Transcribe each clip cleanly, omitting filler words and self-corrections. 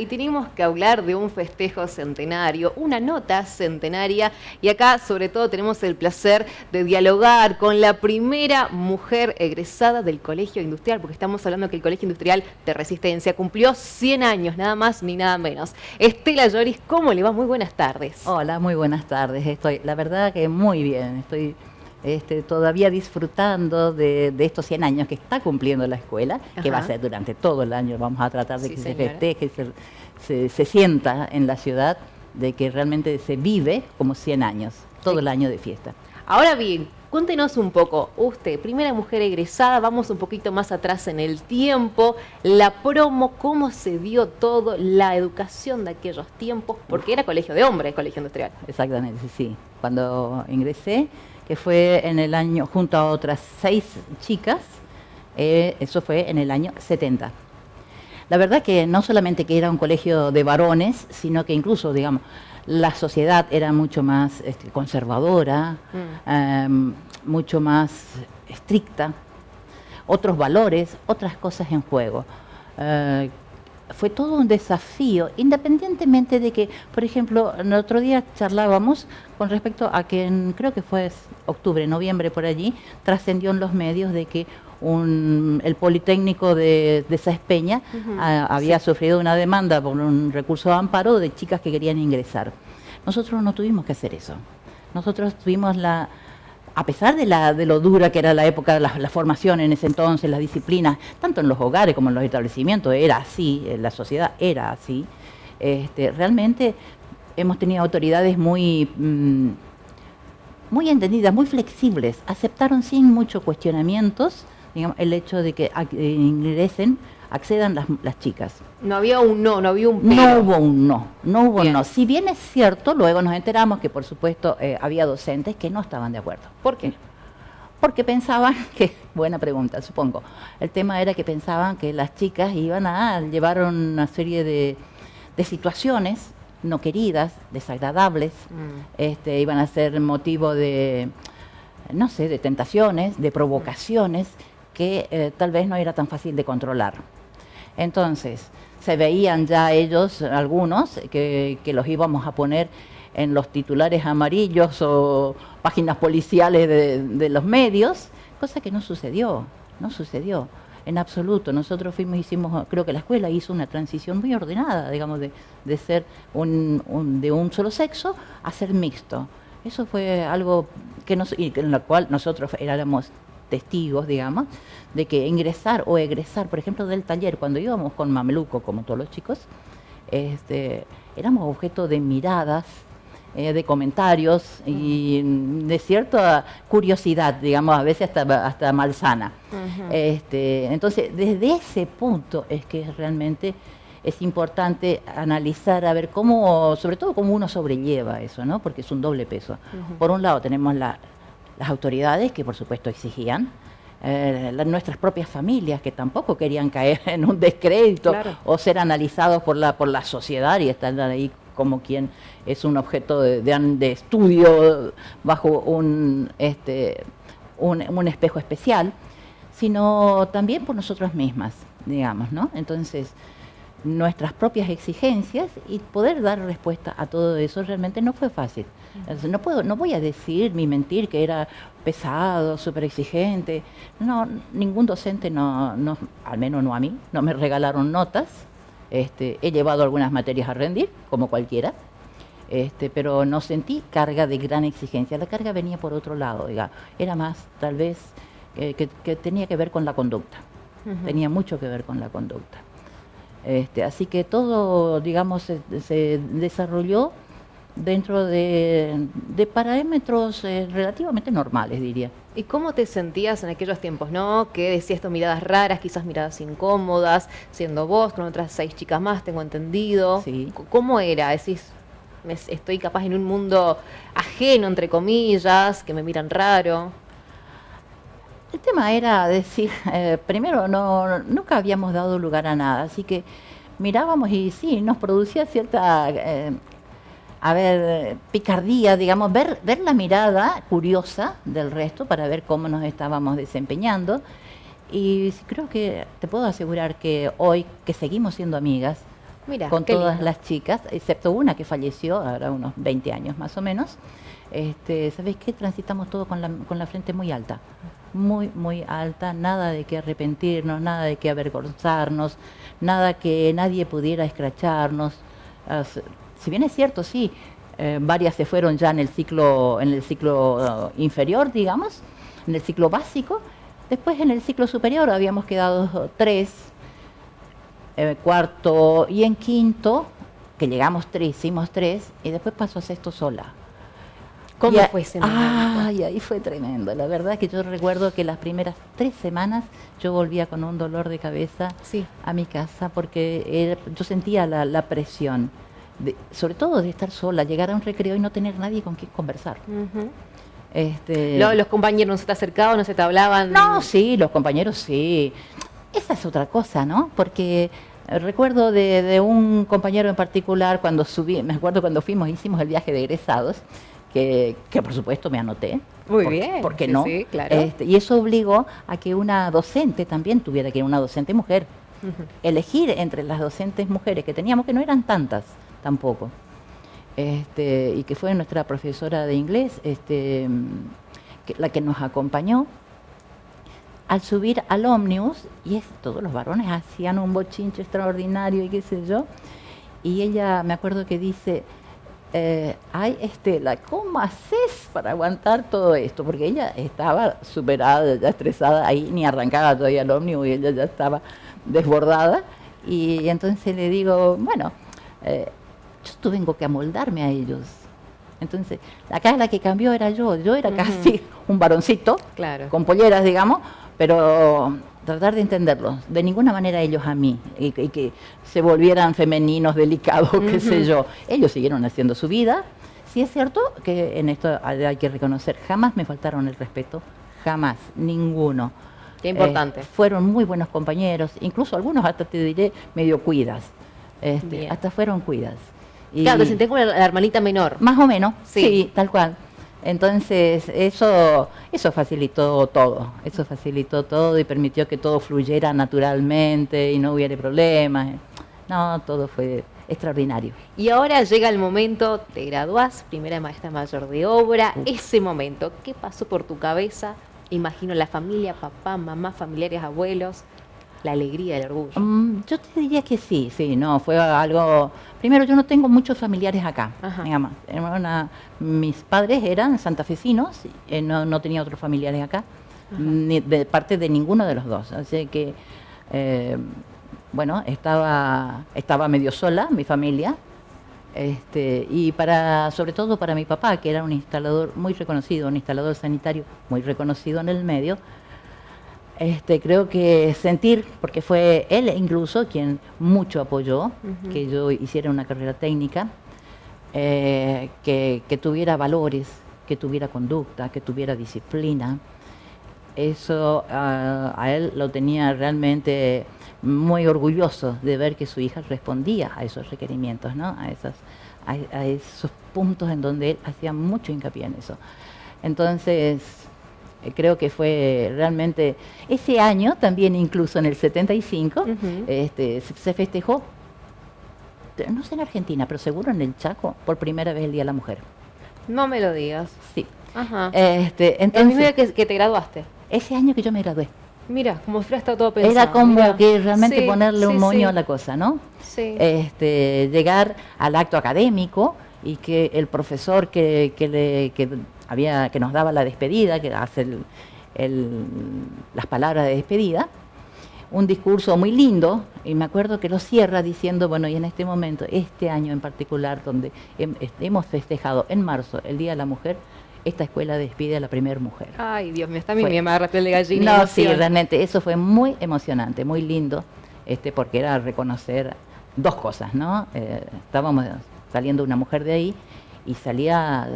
y tenemos que hablar de un festejo centenario, una nota centenaria, y acá sobre todo tenemos el placer de dialogar con la primera mujer egresada del Colegio Industrial, porque estamos hablando que el Colegio Industrial de Resistencia cumplió 100 años, nada más ni nada menos. Estela Lloris, ¿cómo le va? Muy buenas tardes. Hola, muy buenas tardes. La verdad que muy bien. Estoy todavía disfrutando de estos 100 años que está cumpliendo la escuela, que va a ser durante todo el año. Vamos a tratar de que se festeje, se sienta en la ciudad, de que realmente se vive como 100 años, todo el año de fiesta. Ahora bien, cuéntenos un poco, usted, primera mujer egresada, vamos un poquito más atrás en el tiempo, la promo, cómo se dio todo, la educación de aquellos tiempos, porque era colegio de hombres, colegio industrial. Exactamente, sí. Cuando ingresé, que fue en el año, junto a otras 6 chicas, eso fue en el año 70. La verdad que no solamente que era un colegio de varones, sino que incluso, digamos, la sociedad era mucho más conservadora, mucho más estricta, otros valores, otras cosas en juego. Fue todo un desafío, independientemente de que, por ejemplo, el otro día charlábamos con respecto a que creo que fue octubre, noviembre por allí, trascendió en los medios de que el Politécnico de Sáenz Peña había sufrido una demanda por un recurso de amparo de chicas que querían ingresar. Nosotros no tuvimos que hacer eso. Nosotros tuvimos a pesar de lo dura que era la época, la formación en ese entonces, las disciplinas, tanto en los hogares como en los establecimientos, era así, la sociedad era así, realmente hemos tenido autoridades muy entendidas, muy flexibles, aceptaron sin muchos cuestionamientos, digamos, el hecho de que accedan las chicas. No había un no había un pero. No hubo un no. Si bien es cierto, luego nos enteramos que por supuesto había docentes que no estaban de acuerdo. ¿Por qué? Porque pensaban que, buena pregunta, supongo, el tema era que pensaban que las chicas iban a llevar una serie de situaciones no queridas, desagradables, iban a ser motivo de, no sé, de tentaciones, de provocaciones, que tal vez no era tan fácil de controlar. Entonces, se veían ya ellos, algunos, que los íbamos a poner en los titulares amarillos o páginas policiales de los medios, cosa que no sucedió en absoluto. Nosotros creo que la escuela hizo una transición muy ordenada, digamos, de ser de un solo sexo a ser mixto. Eso fue algo en lo cual nosotros éramos testigos, digamos, de que ingresar o egresar, por ejemplo, del taller, cuando íbamos con mameluco, como todos los chicos, éramos objeto de miradas, de comentarios y de cierta curiosidad, digamos, a veces hasta malsana. Entonces, desde ese punto es que realmente es importante analizar, a ver sobre todo cómo uno sobrelleva eso, ¿no? Porque es un doble peso. Por un lado tenemos las autoridades que por supuesto exigían, nuestras propias familias que tampoco querían caer en un descrédito o ser analizados por la sociedad y estar ahí como quien es un objeto de estudio bajo un espejo especial, sino también por nosotras mismas, digamos, ¿no? Entonces, nuestras propias exigencias y poder dar respuesta a todo eso realmente no fue fácil. Entonces, no voy a decir ni mentir que era pesado, súper exigente. No, ningún docente, al menos no a mí, no me regalaron notas. He llevado algunas materias a rendir, como cualquiera, pero no sentí carga de gran exigencia. La carga venía por otro lado, digamos. Era más, tal vez, que tenía que ver con la conducta. Tenía mucho que ver con la conducta. Así que todo, digamos, se desarrolló dentro de parámetros relativamente normales, diría. ¿Y cómo te sentías en aquellos tiempos, no? Que decías esto, miradas raras, quizás miradas incómodas, siendo vos con otras 6 chicas más, tengo entendido. Sí. ¿Cómo era? Decís, estoy capaz en un mundo ajeno, entre comillas, que me miran raro. El tema era decir, primero, nunca habíamos dado lugar a nada, así que mirábamos y sí, nos producía cierta, picardía, digamos, ver la mirada curiosa del resto para ver cómo nos estábamos desempeñando. Y creo que te puedo asegurar que hoy, que seguimos siendo amigas, Mira, con qué todas lindo. las chicas, excepto una que falleció, ahora unos 20 años más o menos. ¿Sabéis qué? Transitamos todo con la frente muy alta, muy, muy alta, nada de que arrepentirnos, nada de que avergonzarnos, nada que nadie pudiera escracharnos. Si bien es cierto, sí, varias se fueron ya en el ciclo inferior, digamos, en el ciclo básico. Después en el ciclo superior habíamos quedado 3, cuarto y en quinto, que llegamos 3, hicimos 3, y después pasó a sexto sola. ¿Cómo fue ese momento? Ay, ahí fue tremendo. La verdad que yo recuerdo que las primeras 3 semanas yo volvía con un dolor de cabeza Sí. a mi casa porque yo sentía la presión, sobre todo de estar sola, llegar a un recreo y no tener nadie con quien conversar. Ujú. Este, Los compañeros no se te acercaban, no se te hablaban. No, sí, los compañeros sí. Esa es otra cosa, ¿no? Porque recuerdo de un compañero en particular cuando me acuerdo cuando hicimos el viaje de egresados, que por supuesto me anoté. Muy bien. ¿Por qué Sí, no? sí, claro. Y eso obligó a que una docente también tuviera que ir, una docente mujer. Ujú. Elegir entre las docentes mujeres que teníamos, que no eran tantas tampoco. Y que fue nuestra profesora de inglés, la que nos acompañó. Al subir al ómnibus, todos los varones hacían un bochinche extraordinario y qué sé yo, y ella, me acuerdo que dice, ay Estela, ¿cómo haces para aguantar todo esto? Porque ella estaba superada, ya estresada, ahí ni arrancaba todavía el ómnibus y ella ya estaba desbordada, y entonces le digo, bueno, yo tengo que amoldarme a ellos. Entonces, acá la que cambió era yo era casi un varoncito, Claro. con polleras, digamos, pero tratar de entenderlos, de ninguna manera ellos a mí, y que se volvieran femeninos, delicados, qué sé yo. Ellos siguieron haciendo su vida. Sí es cierto que en esto hay que reconocer, jamás me faltaron el respeto, jamás, ninguno. Qué importante. Fueron muy buenos compañeros, incluso algunos hasta te diré medio cuidas, Bien. hasta fueron cuidas. Y Claro, te senté como la hermanita menor. más o menos, Sí. sí, tal cual. Entonces, eso facilitó todo y permitió que todo fluyera naturalmente y no hubiera problemas. No, todo fue extraordinario. Y ahora llega el momento, te graduás, primera maestra mayor de obra. Ese momento, ¿qué pasó por tu cabeza? Imagino la familia, papá, mamá, familiares, abuelos, la alegría, el orgullo. Yo te diría que sí, no, fue algo... Primero, yo no tengo muchos familiares acá, Ajá. digamos. Mis padres eran santafesinos, no tenía otros familiares acá, ni de parte de ninguno de los dos. Así que, bueno, estaba medio sola mi familia, y sobre todo para mi papá, que era un instalador muy reconocido, un instalador sanitario muy reconocido en el medio. Creo que sentir, porque fue él incluso quien mucho apoyó que yo hiciera una carrera técnica, que tuviera valores, que tuviera conducta, que tuviera disciplina. Eso a él lo tenía realmente muy orgulloso de ver que su hija respondía a esos requerimientos, ¿no? A esos puntos en donde él hacía mucho hincapié en eso. Entonces, creo que fue realmente ese año, también incluso en el 75, se festejó, no sé en Argentina, pero seguro en el Chaco, por primera vez el Día de la Mujer. No me lo digas. Sí. Ajá. El Entonces, mismo día que te graduaste. ese año que yo me gradué, Mira, como si fuera estado todo pensado. era como Mirá. que realmente Sí, ponerle un sí, moño sí. a la cosa, ¿no? Sí. Llegar al acto académico y que el profesor que nos daba la despedida, que hace las palabras de despedida, un discurso muy lindo, y me acuerdo que lo cierra diciendo, bueno, y en este momento, este año en particular, donde hemos festejado en marzo el Día de la Mujer, esta escuela despide a la primera mujer. Ay, Dios mío, está mi Fue- me agarra piel de gallina. No, emoción. sí, realmente eso fue muy emocionante, muy lindo, porque era reconocer dos cosas, ¿no? Estábamos saliendo una mujer de ahí y salía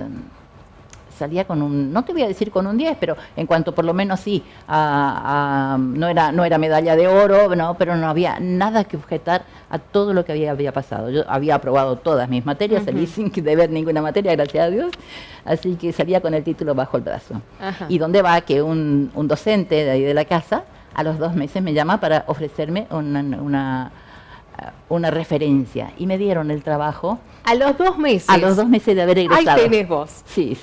con un, no te voy a decir con un 10, pero en cuanto por lo menos sí, no era medalla de oro, no, pero no había nada que objetar a todo lo que había pasado. Yo había aprobado todas mis materias, salí sin deber ninguna materia, gracias a Dios, así que salía con el título bajo el brazo. Ajá. Y donde va que un docente de ahí de la casa, a los 2 meses me llama para ofrecerme una una referencia y me dieron el trabajo. A los 2 meses. A los 2 meses de haber egresado. Ahí tenés vos. Sí,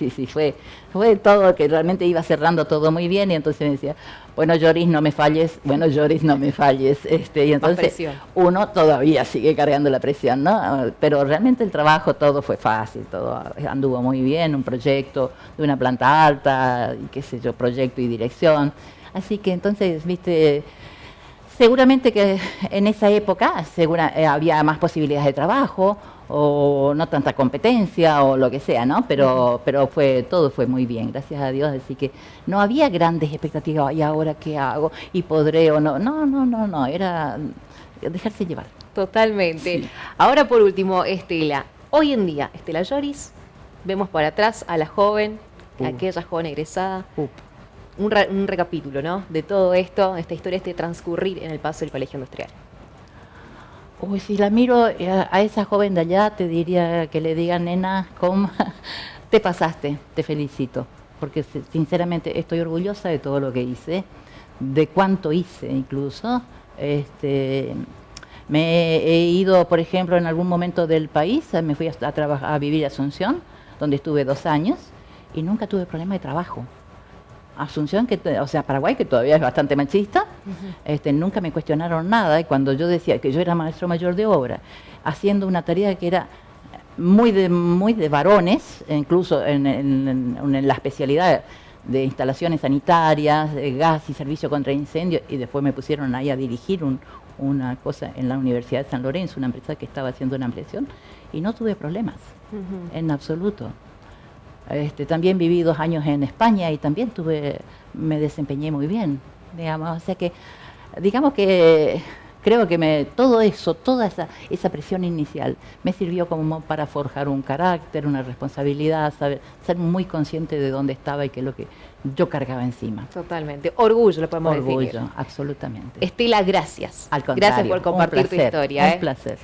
fue todo, que realmente iba cerrando todo muy bien y entonces me decía, bueno, Yoris, no me falles, y entonces uno todavía sigue cargando la presión, ¿no? Pero realmente el trabajo todo fue fácil, todo anduvo muy bien, un proyecto de una planta alta, y qué sé yo, proyecto y dirección. Así que entonces, viste, seguramente que en esa época había más posibilidades de trabajo, o no tanta competencia o lo que sea, ¿no? Pero todo fue muy bien, gracias a Dios, así que no había grandes expectativas, ¿y ahora qué hago? ¿Y podré o no? No, era dejarse llevar. Totalmente. Sí. Ahora por último, Estela, hoy en día, Estela Yoris, vemos para atrás a la joven, aquella joven egresada, un recapítulo, ¿no? De todo esto, esta historia, este transcurrir en el paso del Colegio Industrial. Uy, si la miro a esa joven de allá, te diría que le diga, nena, ¿cómo te pasaste? Te felicito, porque sinceramente estoy orgullosa de todo lo que hice, de cuánto hice incluso. Me he ido, por ejemplo, en algún momento del país, me fui a trabajar, a vivir a Asunción, donde estuve 2 años, y nunca tuve problema de trabajo. Asunción, Paraguay, que todavía es bastante machista, nunca me cuestionaron nada, y cuando yo decía que yo era maestro mayor de obra, haciendo una tarea que era muy de varones, incluso en la especialidad de instalaciones sanitarias, de gas y servicio contra incendios, y después me pusieron ahí a dirigir una cosa en la Universidad de San Lorenzo, una empresa que estaba haciendo una ampliación, y no tuve problemas, en absoluto. También viví 2 años en España y también me desempeñé muy bien, digamos, o sea que, digamos que creo que todo eso, toda esa presión inicial me sirvió como para forjar un carácter, una responsabilidad, ser muy consciente de dónde estaba y qué es lo que yo cargaba encima. Totalmente. Orgullo, lo podemos definir. Orgullo, absolutamente. Estela, gracias. Al contrario, gracias por compartir tu historia. Un placer.